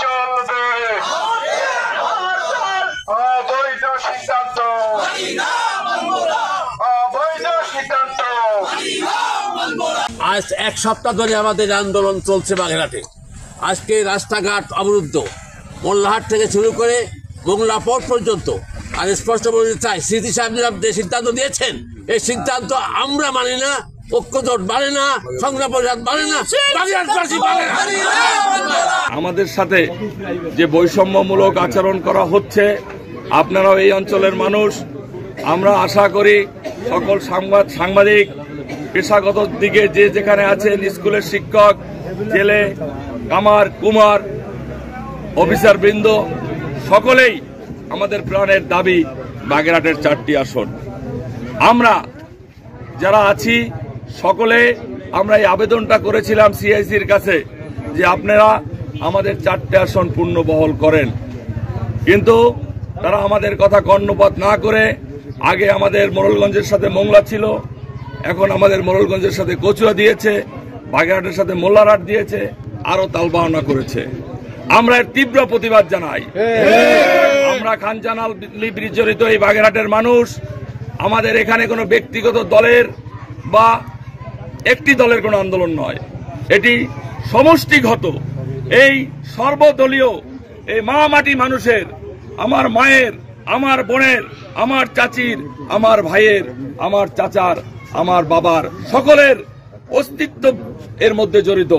চলবে অবৈধ সিদ্ধান্ত, অবৈধ সিদ্ধান্ত। আজ এক সপ্তাহ ধরে আমাদের আন্দোলন চলছে বাগেরহাটে। আজকে রাস্তাঘাট অবরুদ্ধ, মোল্লাহাট থেকে শুরু করে মোংলা পোর্ট পর্যন্ত। আর স্পষ্ট বলতে চাই, স্মৃতি সাহেব যে সিদ্ধান্ত দিয়েছেন, এই সিদ্ধান্ত আমরা মানি না, ঐক্যজোট মানে না, সংগ্রাম পরিষদ মানে না, বাগেরহাটবাসী মানে না। আমাদের সাথে যে বৈষম্যমূলক আচরণ করা হচ্ছে, আপনারাও এই অঞ্চলের মানুষ, আমরা আশা করি সকল সাংবাদিক, পেশাগত দিকে যে যেখানে আছেন, স্কুলের শিক্ষক, জেলে, কামার, কুমার, অফিসার বৃন্দ, সকলেই আমাদের প্রাণের দাবি বাগেরহাটের 4টি আসন। আমরা যারা আছি সকলে আমরা এই আবেদনটা করেছিলাম সিআইসির কাছে যে আপনারা আমাদের 4টে আসন পূর্ণ বহল করেন, কিন্তু তারা আমাদের কথা কর্ণপাত না করে আগে আমাদের মোড়লগঞ্জের সাথে মোংলা ছিল, এখন আমাদের মোড়লগঞ্জের সাথে কচুয়া দিয়েছে, বাগেরহাটের সাথে মোল্লারহাট দিয়েছে, আরো তালবাহানা করেছে। আমরা এর তীব্র প্রতিবাদ জানাই। আমরা খানজানাল ব্রিজ জড়িত এই বাগেরহাটের মানুষ, আমাদের এখানে কোনো ব্যক্তিগত দলের বা একটি দলের কোনো আন্দোলন নয়, এটি সমষ্টিগত, এই সর্বদলীয়, এই মা মাটি মানুষের, আমার মায়ের, আমার বোনের, আমার চাচির, আমার ভাইয়ের, আমার চাচার, আমার বাবার, সকলের অস্তিত্ব এর মধ্যে জড়িত।